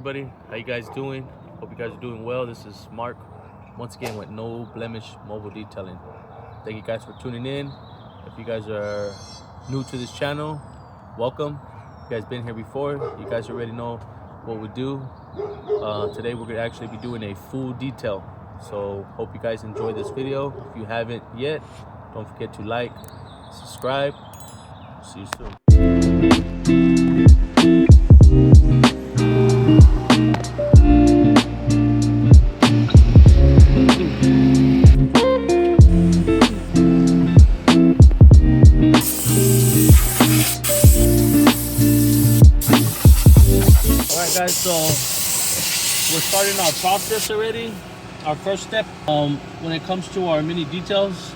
everybody? How you guys doing? Hope you guys are doing well. This is Mark, once again with No Blemish Mobile Detailing. Thank you guys for tuning in. If you guys are new to this channel, welcome. If you guys been here before, you guys already know what we do. Today we're gonna actually be doing a full detail. So hope you guys enjoy this video. If you haven't yet, don't forget to like, subscribe. See you soon. Guys, so we're starting our process already. Our first step when it comes to our mini details,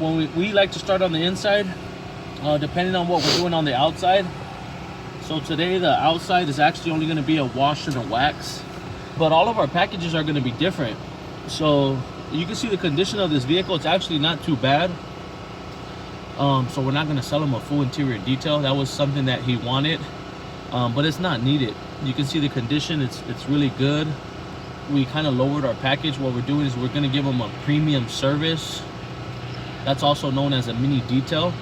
when we like to start on the inside, depending on what we're doing on the outside. So today the outside is actually only going to be a wash and a wax, but all of our packages are going to be different. So you can see the condition of this vehicle. It's actually not too bad. So we're not going to sell him a full interior detail. That was something that he wanted, but it's not needed. You can see the condition, it's really good. We kind of lowered our package. What we're doing is we're going to give them a premium service. That's also known as a mini detail.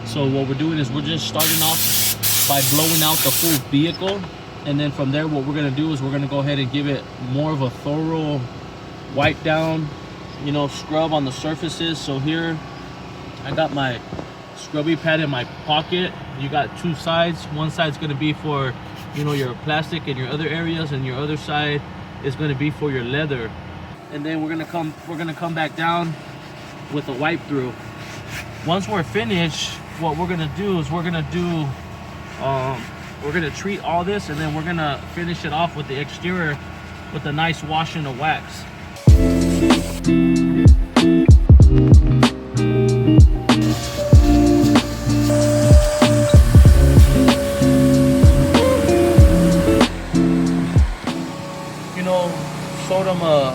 So what we're doing is we're just starting off by blowing out the full vehicle, and then from there what we're going to do is we're going to go ahead and give it more of a thorough wipe down, you know, scrub on the surfaces. So here I got my scrubby pad in my pocket. You got two sides. One side's going to be for, you know, your plastic and your other areas, and your other side is going to be for your leather. And then we're gonna come back down with a wipe through. Once we're finished, what we're gonna do is we're gonna treat all this, and then we're gonna finish it off with the exterior with a nice wash and a wax. Showed him a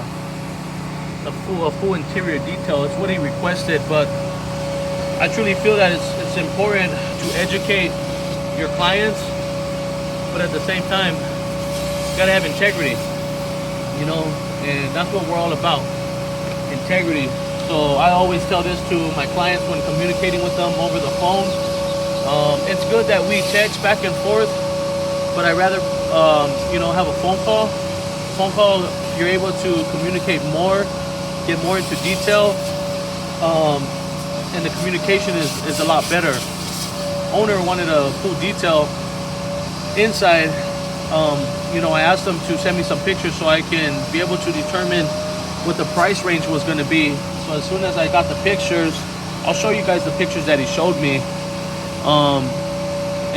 full interior detail. It's what he requested, but I truly feel that it's important to educate your clients, but at the same time you gotta have integrity, you know, and that's what we're all about, integrity. So I always tell this to my clients when communicating with them over the phone. It's good that we text back and forth, but I'd rather you know, have a phone call. You're able to communicate more, get more into detail, and the communication is a lot better. Owner wanted a full detail inside. You know, I asked them to send me some pictures so I can be able to determine what the price range was going to be. So as soon as I got the pictures, I'll show you guys the pictures that he showed me,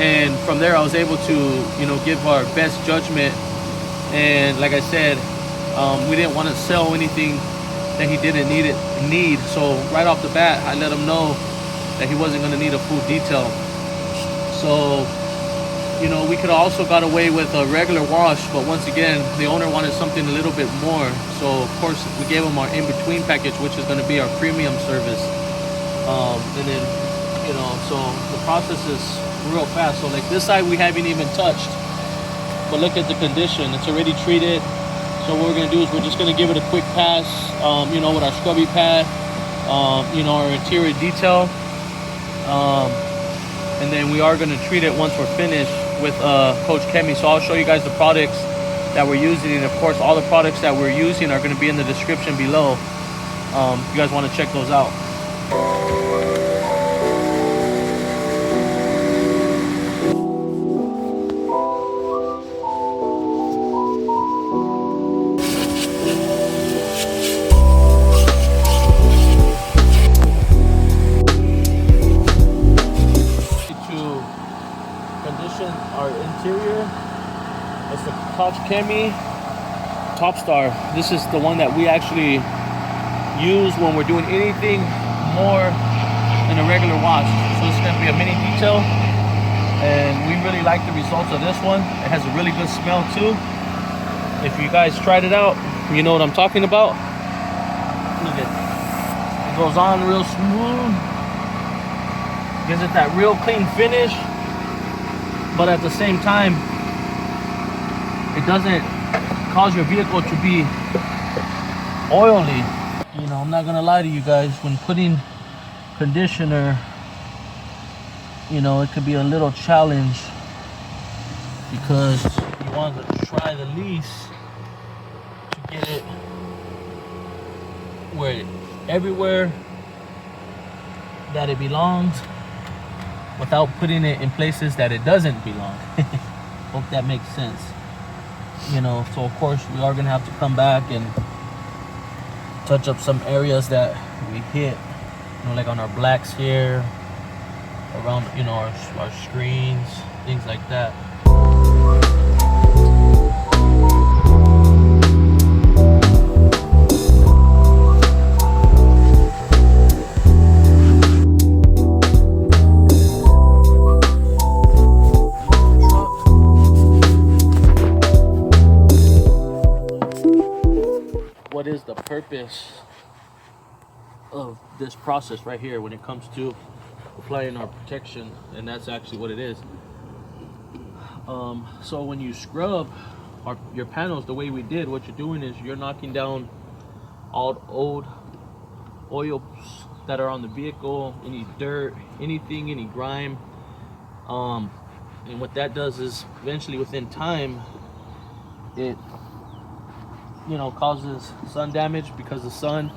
and from there I was able to, you know, give our best judgment. And like I said, we didn't want to sell anything that he didn't need. So right off the bat, I let him know that he wasn't going to need a full detail. So, you know, we could have also got away with a regular wash, but once again, the owner wanted something a little bit more. So of course we gave him our in-between package, which is going to be our premium service. And then, you know, so the process is real fast. So like this side we haven't even touched, but look at the condition. It's already treated. So what we're going to do is we're just going to give it a quick pass, you know, with our scrubby pad, you know, our interior detail. And then we are going to treat it once we're finished with Coach Kemi. So I'll show you guys the products that we're using. And of course, all the products that we're using are going to be in the description below. If you guys want to check those out. Our interior, it's the Coach Kemi Top Star. This is the one that we actually use when we're doing anything more than a regular wash. So it's going to be a mini detail, and we really like the results of this one. It has a really good smell too. If you guys tried it out, you know what I'm talking about. Look at it. It goes on real smooth, gives it that real clean finish, but at the same time it doesn't cause your vehicle to be oily. You know, I'm not gonna lie to you guys, when putting conditioner, you know, it could be a little challenge because you want to try the least to get it everywhere that it belongs without putting it in places that it doesn't belong. Hope that makes sense. You know, so of course we are gonna have to come back and touch up some areas that we hit, you know, like on our blacks here, around, you know, our screens, things like that. What is the purpose of this process right here when it comes to applying our protection? And that's actually what it is. So when you scrub your panels the way we did, what you're doing is you're knocking down all old oils that are on the vehicle, any dirt, anything, any grime. And what that does is eventually within time, it, you know, causes sun damage because the sun,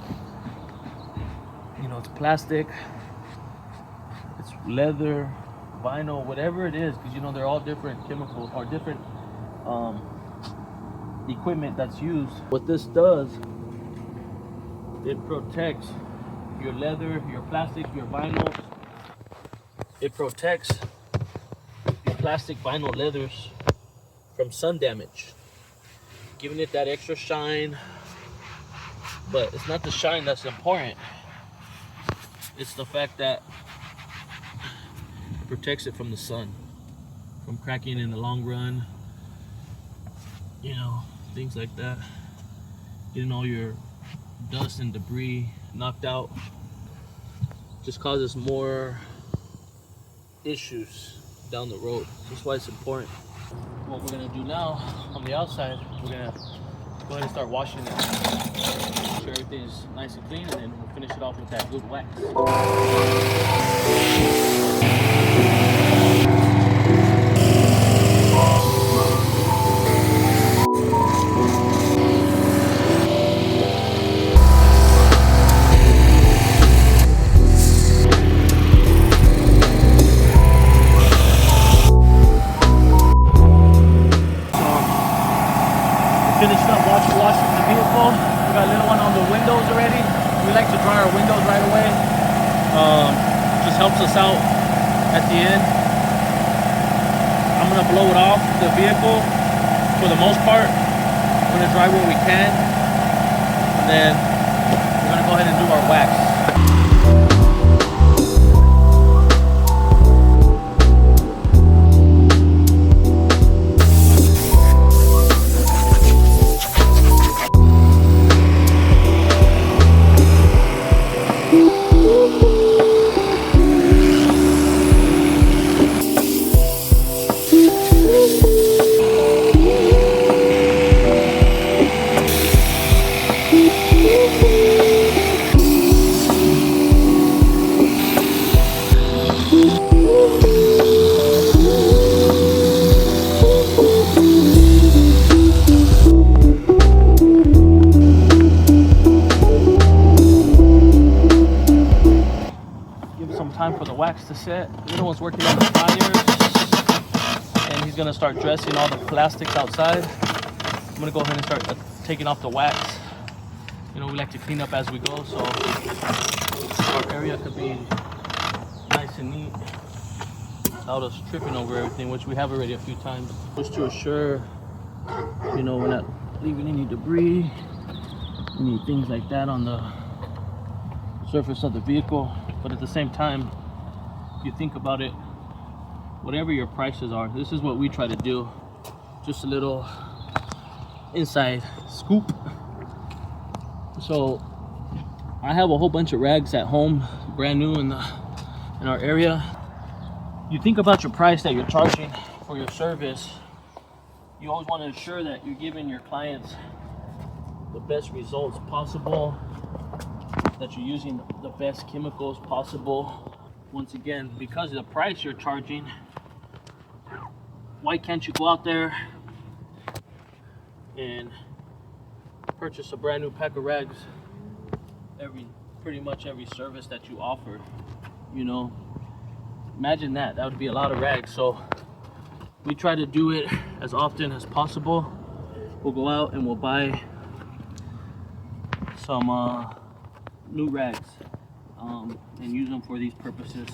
you know, it's plastic, it's leather, vinyl, whatever it is, because you know they're all different chemicals or different equipment that's used. What this does, it protects your leather, your plastic, your vinyl. It protects your plastic, vinyl, leathers from sun damage, giving it that extra shine. But it's not the shine that's important, it's the fact that it protects it from the sun, from cracking in the long run, you know, things like that. Getting all your dust and debris knocked out just causes more issues down the road. That's why it's important. What we're gonna do now on the outside, we're gonna go ahead and start washing it. Make sure everything's nice and clean, and then we'll finish it off with that good wax. Finished up washing the vehicle. We got a little one on the windows already. We like to dry our windows right away. Just helps us out at the end. I'm gonna blow it off the vehicle for the most part. We're gonna dry what we can, and then we're gonna go ahead and do our wax. Time for the wax to set. The little one's working on the tires, and he's gonna start dressing all the plastics outside. I'm gonna go ahead and start taking off the wax. You know, we like to clean up as we go, so our area could be nice and neat without us tripping over everything, which we have already a few times. Just to assure, you know, we're not leaving any debris, any things like that on the surface of the vehicle. But at the same time, if you think about it, whatever your prices are, this is what we try to do. Just a little inside scoop. So I have a whole bunch of rags at home, brand new in our area. You think about your price that you're charging for your service, You always want to ensure that you're giving your clients the best results possible, that you're using the best chemicals possible. Once again, because of the price you're charging, why can't you go out there and purchase a brand new pack of rags pretty much every service that you offer? You know, imagine that would be a lot of rags. So we try to do it as often as possible. We'll go out and we'll buy some new rags and use them for these purposes.